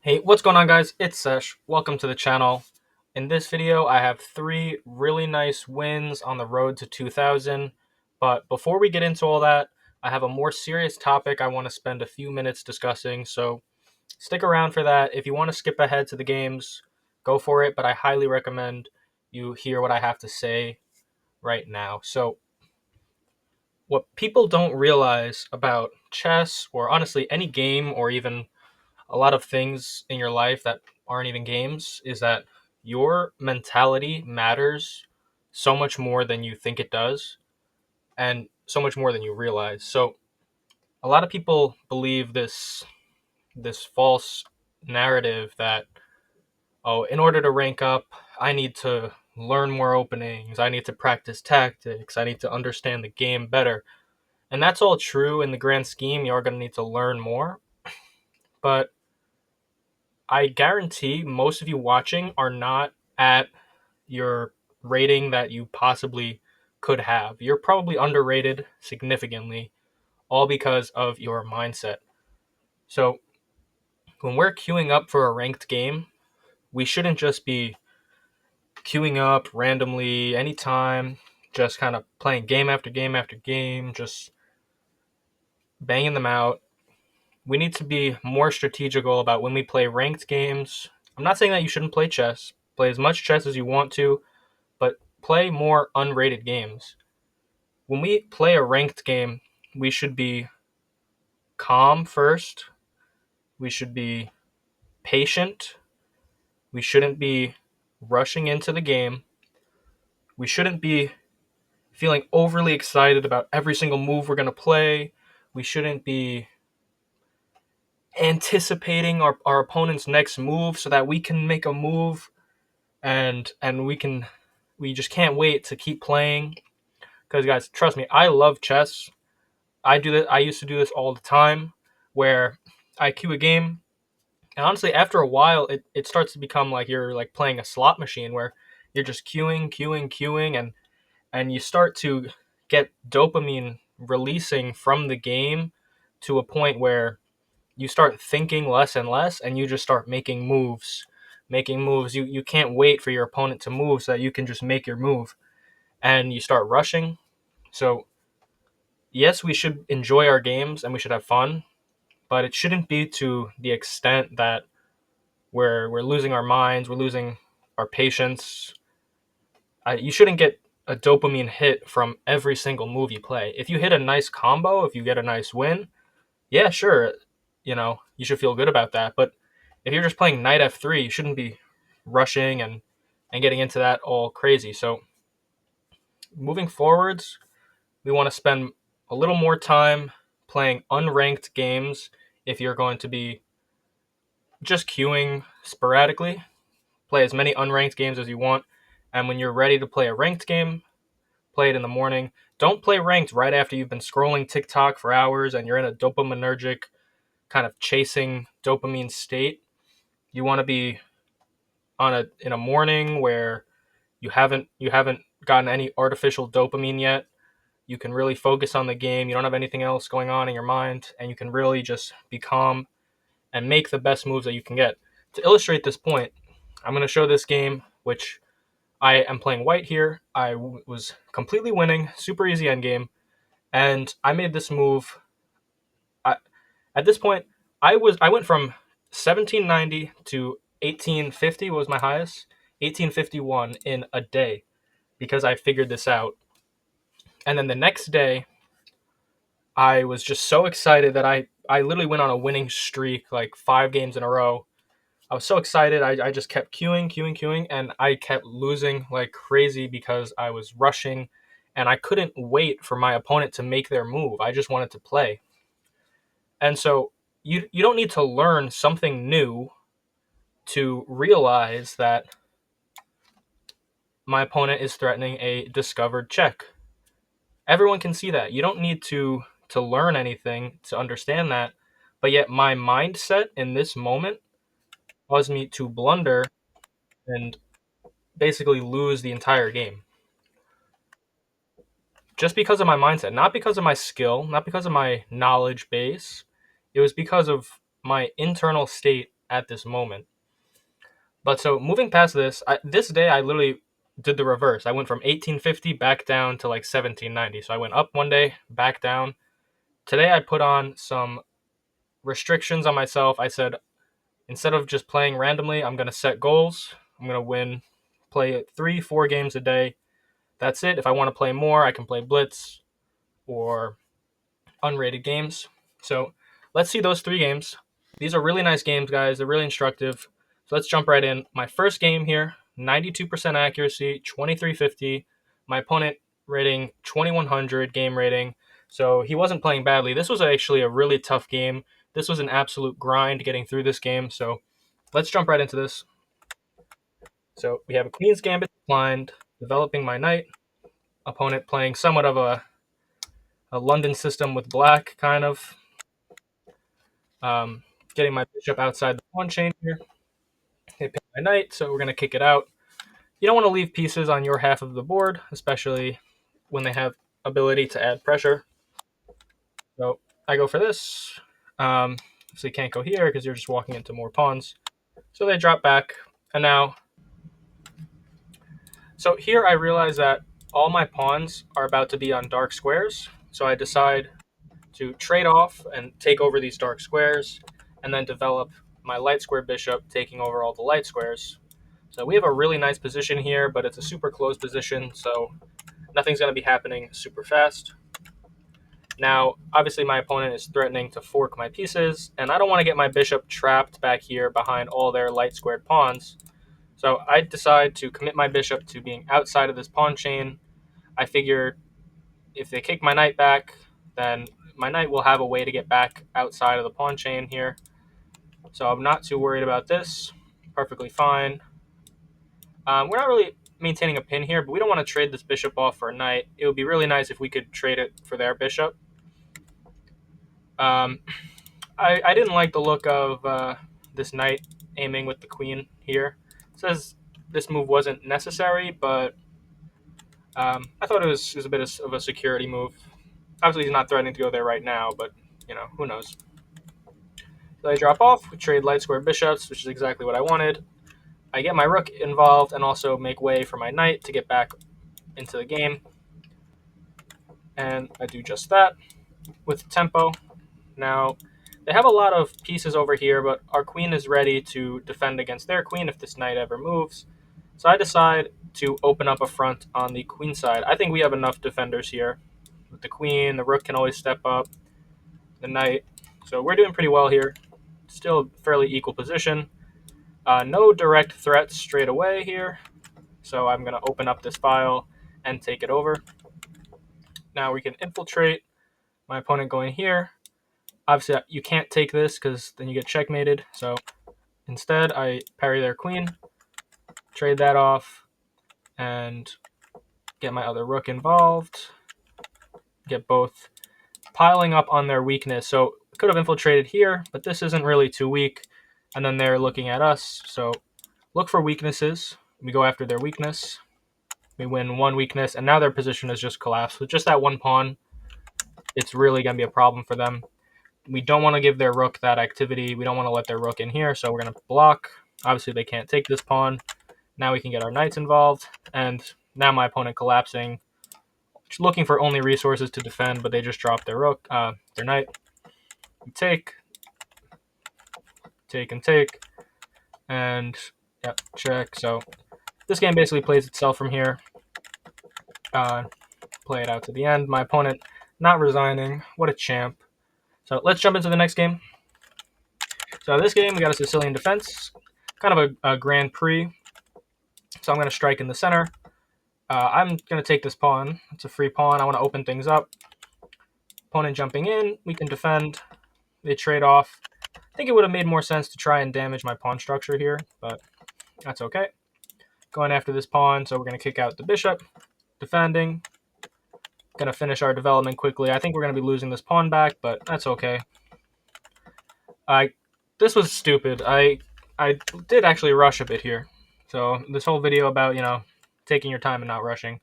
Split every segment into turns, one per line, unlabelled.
Hey, what's going on, guys? It's Sesh. Welcome to the channel. In this video, I have three really nice wins on the road to 2000. But before we get into all that, I have a more serious topic I want to spend a few minutes discussing. So stick around for that. If you want to skip ahead to the games, go for it. But I highly recommend you hear what I have to say right now. So, what people don't realize about chess, or honestly any game, or even a lot of things in your life that aren't even games, is that your mentality matters so much more than you think it does, and so much more than you realize. So a lot of people believe this false narrative that, oh, in order to rank up, I need to learn more openings, I need to practice tactics, I need to understand the game better. And that's all true in the grand scheme. You are going to need to learn more, but I guarantee most of you watching are not at your rating that you possibly could have. You're probably underrated significantly, all because of your mindset. So, when we're queuing up for a ranked game, we shouldn't just be queuing up randomly anytime, just kind of playing game after game after game, just banging them out. We need to be more strategical about when we play ranked games. I'm not saying that you shouldn't play chess. Play as much chess as you want to, but play more unrated games. When we play a ranked game, we should be calm first. We should be patient. We shouldn't be rushing into the game. We shouldn't be feeling overly excited about every single move we're going to play. We shouldn't be anticipating our opponent's next move so that we can make a move and we just can't wait to keep playing. Because, guys, trust me, I love chess. I do this. I used to do this all the time, where I queue a game, and honestly, after a while, it starts to become like you're like playing a slot machine, where you're just queuing, and you start to get dopamine releasing from the game to a point where you start thinking less and less, and you just start making moves. You can't wait for your opponent to move so that you can just make your move, and you start rushing. So yes, we should enjoy our games and we should have fun, but it shouldn't be to the extent that we're losing our minds, we're losing our patience. You shouldn't get a dopamine hit from every single move you play. If you hit a nice combo, if you get a nice win, yeah, sure, you should feel good about that. But if you're just playing knight f3, you shouldn't be rushing and getting into that all crazy. So moving forwards, we want to spend a little more time playing unranked games. If you're going to be just queuing sporadically, play as many unranked games as you want. And when you're ready to play a ranked game, play it in the morning. Don't play ranked right after you've been scrolling TikTok for hours and you're in a dopaminergic kind of chasing dopamine state. You want to be in a morning where you haven't gotten any artificial dopamine yet. You can really focus on the game. You don't have anything else going on in your mind, and you can really just be calm and make the best moves that you can get. To illustrate this point, I'm going to show this game, which I am playing white here. Was completely winning, super easy endgame, and I made this move. I, at this point, I went from 1790 to 1850 was my highest, 1851 in a day, because I figured this out. And then the next day, I was just so excited that I literally went on a winning streak, like 5 games in a row. I was so excited. I just kept queuing, and I kept losing like crazy because I was rushing and I couldn't wait for my opponent to make their move. I just wanted to play. And so you don't need to learn something new to realize that my opponent is threatening a discovered check. Everyone can see that. You don't need to learn anything to understand that. But yet my mindset in this moment caused me to blunder and basically lose the entire game. Just because of my mindset, not because of my skill, not because of my knowledge base. It was because of my internal state at this moment. But so moving past this, this day I literally did the reverse. I went from 1850 back down to like 1790. So I went up one day, back down. Today I put on some restrictions on myself. I said, instead of just playing randomly, I'm going to set goals. I'm going to play 3, 4 games a day. That's it. If I want to play more, I can play Blitz or unrated games. So let's see those 3 games. These are really nice games, guys. They're really instructive. So let's jump right in. My first game here, 92% accuracy, 2350. My opponent rating 2100 game rating. So he wasn't playing badly. This was actually a really tough game. This was an absolute grind getting through this game. So let's jump right into this. So we have a Queen's Gambit declined, developing my knight. Opponent playing somewhat of a London system with black, kind of. Um, Getting my bishop outside the pawn chain here. They pick my knight, so we're going to kick it out. You don't want to leave pieces on your half of the board, especially when they have ability to add pressure. So I go for this. So you can't go here because you're just walking into more pawns. So they drop back, and now... So here I realize that all my pawns are about to be on dark squares, so I decide to trade off and take over these dark squares, and then develop my light square bishop, taking over all the light squares. So we have a really nice position here, but it's a super close position, so nothing's going to be happening super fast. Now, obviously my opponent is threatening to fork my pieces, and I don't want to get my bishop trapped back here behind all their light squared pawns. So I decide to commit my bishop to being outside of this pawn chain. I figure if they kick my knight back, then my knight will have a way to get back outside of the pawn chain here. So I'm not too worried about this. Perfectly fine. We're not really maintaining a pin here, but we don't want to trade this bishop off for a knight. It would be really nice if we could trade it for their bishop. I didn't like the look of this knight aiming with the queen here. It says this move wasn't necessary, but I thought it was a bit of a security move. Obviously, he's not threatening to go there right now, but, who knows. So I drop off, we trade light square bishops, which is exactly what I wanted. I get my rook involved and also make way for my knight to get back into the game. And I do just that with tempo. Now, they have a lot of pieces over here, but our queen is ready to defend against their queen if this knight ever moves. So I decide to open up a front on the queen side. I think we have enough defenders here. With the queen, the rook can always step up, the knight. So we're doing pretty well here. Still a fairly equal position. No direct threats straight away here. So I'm going to open up this file and take it over. Now we can infiltrate. My opponent going here. Obviously, you can't take this because then you get checkmated. So instead, I parry their queen, trade that off, and get my other rook involved. Get both piling up on their weakness. So could have infiltrated here, but this isn't really too weak. And then they're looking at us. So look for weaknesses. We go after their weakness. We win one weakness, and now their position has just collapsed. With just that one pawn, it's really going to be a problem for them. We don't want to give their rook that activity. We don't want to let their rook in here, so we're going to block. Obviously, they can't take this pawn. Now we can get our knights involved, and now my opponent collapsing, looking for only resources to defend, but they just dropped their rook, their knight. We take, and take, and yep, check. So this game basically plays itself from here. Play it out to the end. My opponent not resigning. What a champ. So let's jump into the next game. So this game, we got a Sicilian defense, kind of a Grand Prix. So I'm going to strike in the center. I'm going to take this pawn. It's a free pawn. I want to open things up. Opponent jumping in. We can defend. They trade off. I think it would have made more sense to try and damage my pawn structure here, but that's okay. Going after this pawn, so we're going to kick out the bishop. Defending. Going to finish our development quickly. I think we're going to be losing this pawn back, but that's okay. This was stupid. I did actually rush a bit here. So this whole video about, taking your time and not rushing.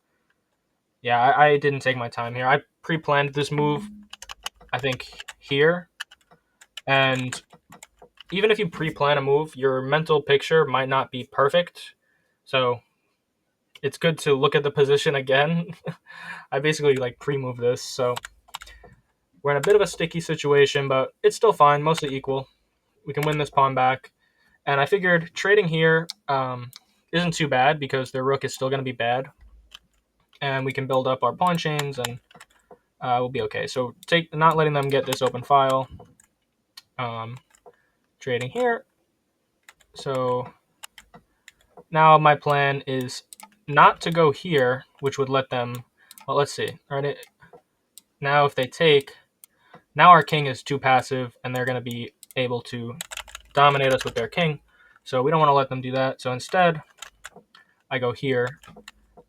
Yeah, I didn't take my time here. I pre-planned this move, I think, here. And even if you pre-plan a move, your mental picture might not be perfect. So it's good to look at the position again. I basically like pre-move this, so we're in a bit of a sticky situation, but it's still fine, mostly equal. We can win this pawn back. And I figured trading here isn't too bad because their rook is still going to be bad. And we can build up our pawn chains and we'll be okay. So not letting them get this open file. Trading here. So now my plan is not to go here, which would let them, well, let's see. All right, now if they take, now our king is too passive and they're going to be able to dominate us with their king. So we don't want to let them do that. So instead, I go here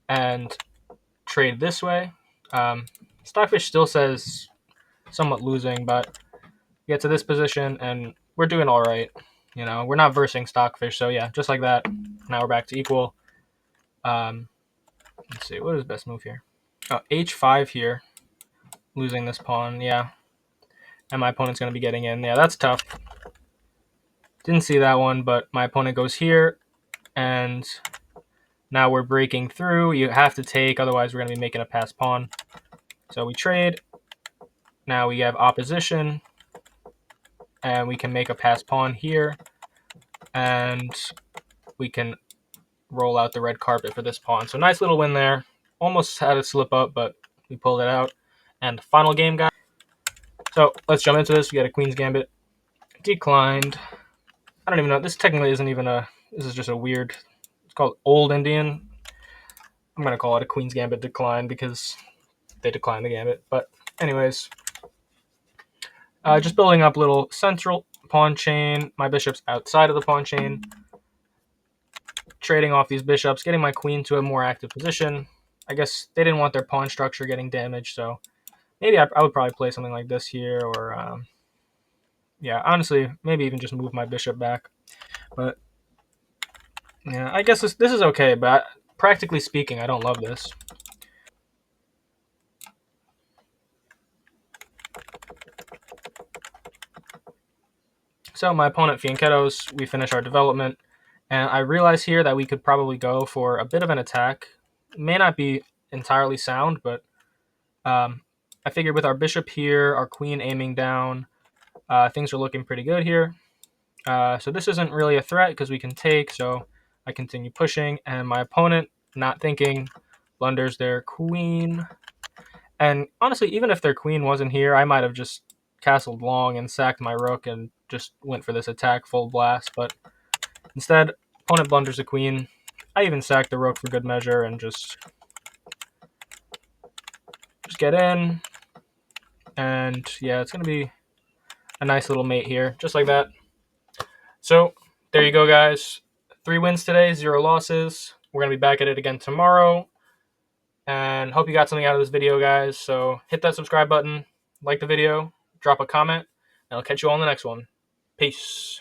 and trade this way. Stockfish still says somewhat losing, but we get to this position and we're doing all right. You know, we're not versing Stockfish. So yeah, just like that. Now we're back to equal. Let's see, what is best move here? Oh, h5 here. Losing this pawn, yeah. And my opponent's going to be getting in. Yeah, that's tough. Didn't see that one, but my opponent goes here. And now we're breaking through. You have to take, otherwise we're going to be making a pass pawn. So we trade. Now we have opposition. And we can make a pass pawn here. And we can roll out the red carpet for this pawn. So nice little win there. Almost had a slip up, but we pulled it out. And final game, guys. So let's jump into this. We got a Queen's Gambit. Declined. I don't even know. This technically isn't even a... This is just a weird... It's called Old Indian. I'm going to call it a Queen's Gambit decline because they declined the Gambit. But anyways, just building up little central pawn chain. My bishop's outside of the pawn chain. Trading off these bishops. Getting my queen to a more active position. I guess they didn't want their pawn structure getting damaged, so maybe I would probably play something like this here, or yeah, honestly, maybe even just move my bishop back. But yeah, I guess this is okay, but practically speaking, I don't love this. So my opponent Fianchettos, we finish our development, and I realize here that we could probably go for a bit of an attack. May not be entirely sound, but I figured with our bishop here, our queen aiming down, things are looking pretty good here. So this isn't really a threat because we can take, so I continue pushing, and my opponent, not thinking, blunders their queen. And honestly, even if their queen wasn't here, I might have just castled long and sacked my rook and just went for this attack full blast. But instead, opponent blunders the queen. I even sacked the rook for good measure and just get in. And yeah, it's going to be a nice little mate here, just like that. So there you go, guys. 3 wins today, 0 losses. We're going to be back at it again tomorrow. And hope you got something out of this video, guys. So hit that subscribe button, like the video, drop a comment, and I'll catch you all in the next one. Peace.